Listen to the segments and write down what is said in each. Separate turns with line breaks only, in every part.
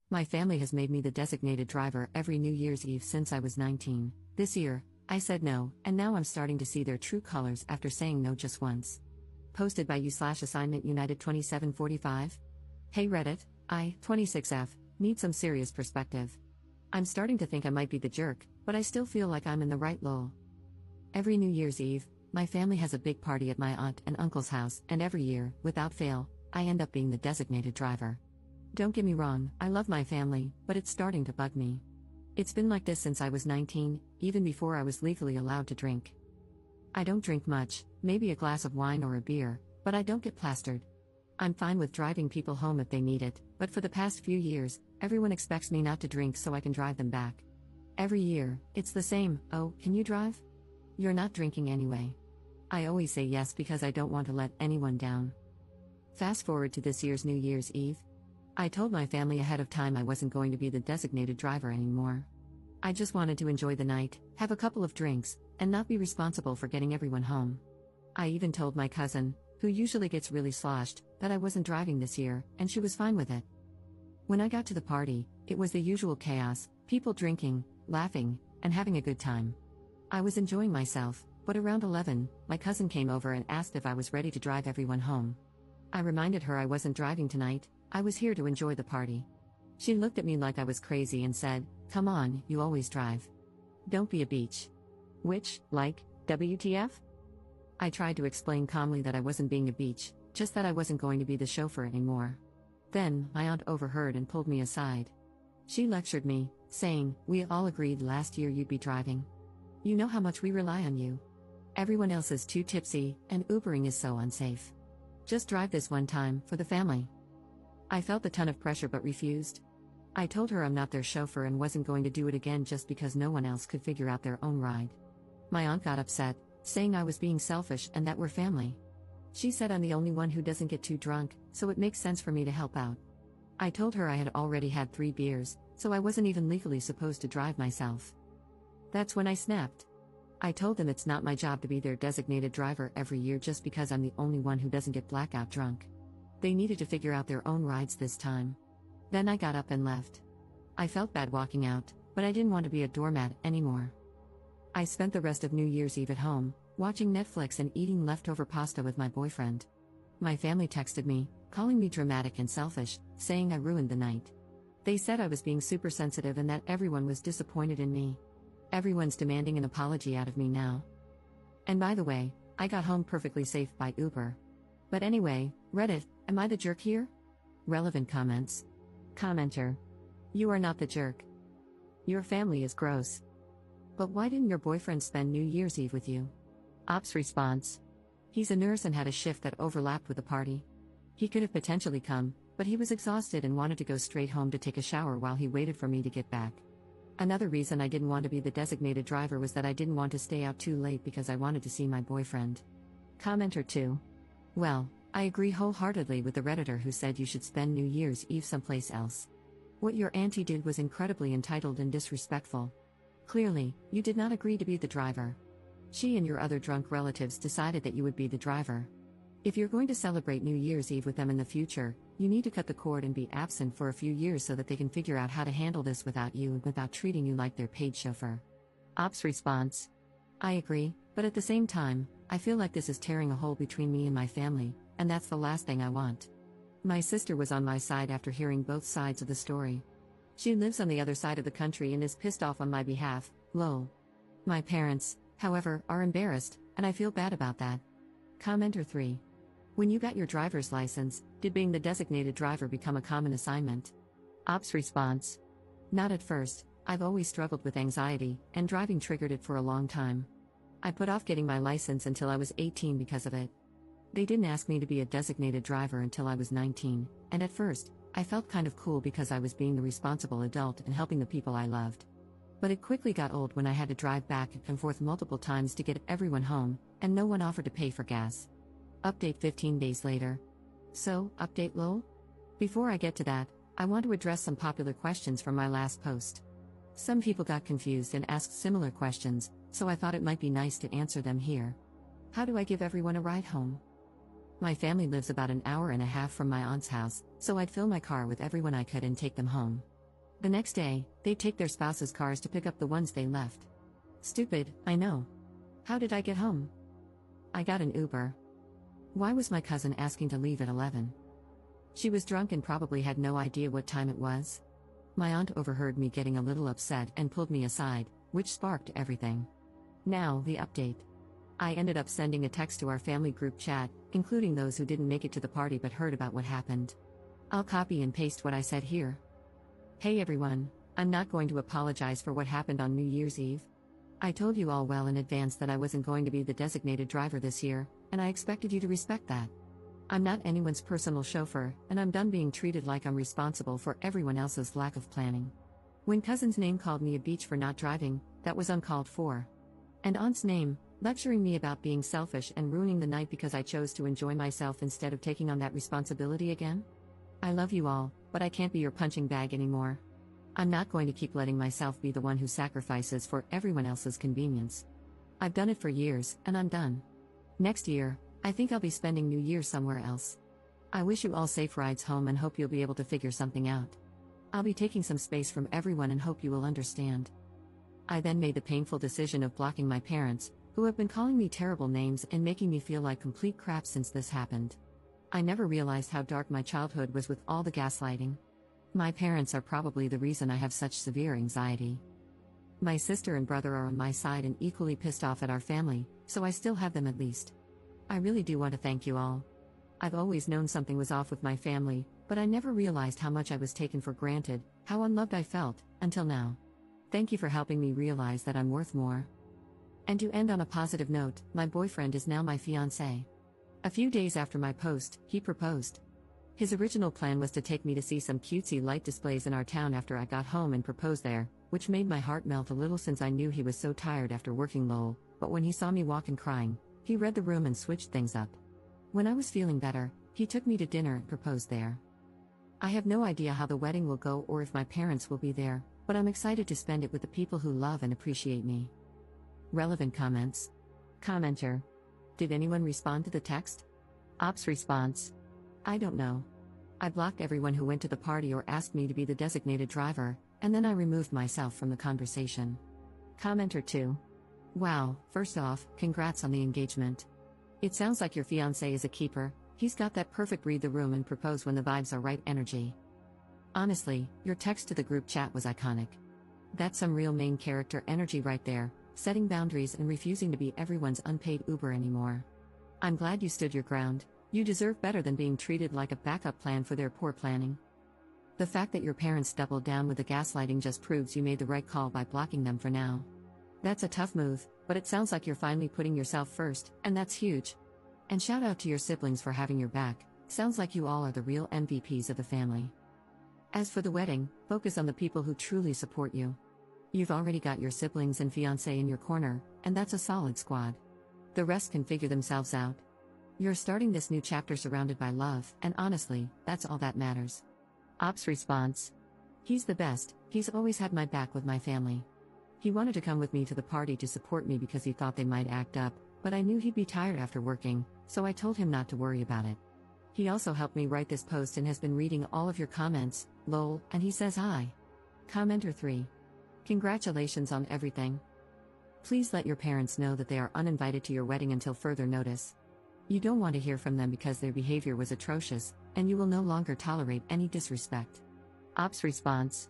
My family has made me the designated driver every New Year's Eve since I was 19. This year, I said no, and now I'm starting to see their true colors after saying no just once. Posted by you/assignment United 2745. Hey Reddit, I, 26F, need some serious perspective. I'm starting to think I might be the jerk, but I still feel like I'm in the right lol. Every New Year's Eve, my family has a big party at my aunt and uncle's house, and every year, without fail, I end up being the designated driver. Don't get me wrong, I love my family, but it's starting to bug me. It's been like this since I was 19, even before I was legally allowed to drink. I don't drink much, maybe a glass of wine or a beer, but I don't get plastered. I'm fine with driving people home if they need it, but for the past few years, everyone expects me not to drink so I can drive them back. Every year, it's the same. Oh, can you drive? You're not drinking anyway. I always say yes because I don't want to let anyone down. Fast forward to this year's New Year's Eve. I told my family ahead of time I wasn't going to be the designated driver anymore. I just wanted to enjoy the night, have a couple of drinks, and not be responsible for getting everyone home. I even told my cousin, who usually gets really sloshed, that I wasn't driving this year, and she was fine with it. When I got to the party, it was the usual chaos, people drinking, laughing, and having a good time. I was enjoying myself, but around 11, my cousin came over and asked if I was ready to drive everyone home. I reminded her I wasn't driving tonight, I was here to enjoy the party. She looked at me like I was crazy and said, "Come on, you always drive. Don't be a beach." Which, like, WTF? I tried to explain calmly that I wasn't being a beach, just that I wasn't going to be the chauffeur anymore. Then, my aunt overheard and pulled me aside. She lectured me, saying, "We all agreed last year you'd be driving. You know how much we rely on you. Everyone else is too tipsy, and Ubering is so unsafe. Just drive this one time, for the family." I felt a ton of pressure but refused. I told her I'm not their chauffeur and wasn't going to do it again just because no one else could figure out their own ride. My aunt got upset, saying I was being selfish and that we're family. She said I'm the only one who doesn't get too drunk, so it makes sense for me to help out. I told her I had already had 3 beers, so I wasn't even legally supposed to drive myself. That's when I snapped. I told them it's not my job to be their designated driver every year just because I'm the only one who doesn't get blackout drunk. They needed to figure out their own rides this time. Then I got up and left. I felt bad walking out, but I didn't want to be a doormat anymore. I spent the rest of New Year's Eve at home, watching Netflix and eating leftover pasta with my boyfriend. My family texted me, calling me dramatic and selfish, saying I ruined the night. They said I was being super sensitive and that everyone was disappointed in me. Everyone's demanding an apology out of me now. And by the way, I got home perfectly safe by Uber. But anyway, Reddit, am I the jerk here? Relevant comments. Commenter. You are not the jerk. Your family is gross. But why didn't your boyfriend spend New Year's Eve with you? Ops response. He's a nurse and had a shift that overlapped with the party. He could have potentially come, but he was exhausted and wanted to go straight home to take a shower while he waited for me to get back. Another reason I didn't want to be the designated driver was that I didn't want to stay out too late because I wanted to see my boyfriend. Commenter 2. Well, I agree wholeheartedly with the Redditor who said you should spend New Year's Eve someplace else. What your auntie did was incredibly entitled and disrespectful. Clearly, you did not agree to be the driver. She and your other drunk relatives decided that you would be the driver. If you're going to celebrate New Year's Eve with them in the future, you need to cut the cord and be absent for a few years so that they can figure out how to handle this without you and without treating you like their paid chauffeur. Ops response. I agree, but at the same time, I feel like this is tearing a hole between me and my family, and that's the last thing I want. My sister was on my side after hearing both sides of the story. She lives on the other side of the country and is pissed off on my behalf, lol. My parents, however, are embarrassed, and I feel bad about that. Commenter 3. When you got your driver's license, did being the designated driver become a common assignment? Ops response. Not at first, I've always struggled with anxiety, and driving triggered it for a long time. I put off getting my license until I was 18 because of it. They didn't ask me to be a designated driver until I was 19, and at first, I felt kind of cool because I was being the responsible adult and helping the people I loved. But it quickly got old when I had to drive back and forth multiple times to get everyone home, and no one offered to pay for gas. Update 15 days later. So, update lol? Before I get to that, I want to address some popular questions from my last post. Some people got confused and asked similar questions, so I thought it might be nice to answer them here. How do I give everyone a ride home? My family lives about an hour and a half from my aunt's house, so I'd fill my car with everyone I could and take them home. The next day, they take their spouses' cars to pick up the ones they left. Stupid, I know. How did I get home? I got an Uber. Why was my cousin asking to leave at 11? She was drunk and probably had no idea what time it was. My aunt overheard me getting a little upset and pulled me aside, which sparked everything. Now, the update. I ended up sending a text to our family group chat, including those who didn't make it to the party but heard about what happened. I'll copy and paste what I said here. Hey everyone, I'm not going to apologize for what happened on New Year's Eve. I told you all well in advance that I wasn't going to be the designated driver this year, and I expected you to respect that. I'm not anyone's personal chauffeur, and I'm done being treated like I'm responsible for everyone else's lack of planning. When cousin's name called me a beach for not driving, that was uncalled for. And aunt's name, lecturing me about being selfish and ruining the night because I chose to enjoy myself instead of taking on that responsibility again? I love you all, but I can't be your punching bag anymore. I'm not going to keep letting myself be the one who sacrifices for everyone else's convenience. I've done it for years, and I'm done. Next year, I think I'll be spending New Year somewhere else. I wish you all safe rides home and hope you'll be able to figure something out. I'll be taking some space from everyone and hope you will understand. I then made the painful decision of blocking my parents, who have been calling me terrible names and making me feel like complete crap since this happened. I never realized how dark my childhood was with all the gaslighting. My parents are probably the reason I have such severe anxiety. My sister and brother are on my side and equally pissed off at our family, so I still have them at least. I really do want to thank you all. I've always known something was off with my family, but I never realized how much I was taken for granted, how unloved I felt, until now. Thank you for helping me realize that I'm worth more. And to end on a positive note, my boyfriend is now my fiancé. A few days after my post, he proposed. His original plan was to take me to see some cutesy light displays in our town after I got home and propose there, which made my heart melt a little since I knew he was so tired after working lol, but when he saw me walk and crying, he read the room and switched things up. When I was feeling better, he took me to dinner and proposed there. I have no idea how the wedding will go or if my parents will be there, but I'm excited to spend it with the people who love and appreciate me. Relevant comments. Commenter. Did anyone respond to the text? Ops response. I don't know. I blocked everyone who went to the party or asked me to be the designated driver, and then I removed myself from the conversation. Commenter 2. Wow, first off, congrats on the engagement. It sounds like your fiancé is a keeper, he's got that perfect read the room and propose when the vibes are right energy. Honestly, your text to the group chat was iconic. That's some real main character energy right there, setting boundaries and refusing to be everyone's unpaid Uber anymore. I'm glad you stood your ground. You deserve better than being treated like a backup plan for their poor planning. The fact that your parents doubled down with the gaslighting just proves you made the right call by blocking them for now. That's a tough move, but it sounds like you're finally putting yourself first, and that's huge. And shout out to your siblings for having your back, sounds like you all are the real MVPs of the family. As for the wedding, focus on the people who truly support you. You've already got your siblings and fiancé in your corner, and that's a solid squad. The rest can figure themselves out. You're starting this new chapter surrounded by love, and honestly, that's all that matters. Ops response. He's the best, he's always had my back with my family. He wanted to come with me to the party to support me because he thought they might act up, but I knew he'd be tired after working, so I told him not to worry about it. He also helped me write this post and has been reading all of your comments, lol, and he says hi. Commenter 3. Congratulations on everything. Please let your parents know that they are uninvited to your wedding until further notice. You don't want to hear from them because their behavior was atrocious, and you will no longer tolerate any disrespect. Ops response.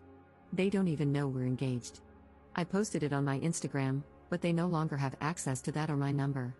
They don't even know we're engaged. I posted it on my Instagram, but they no longer have access to that or my number.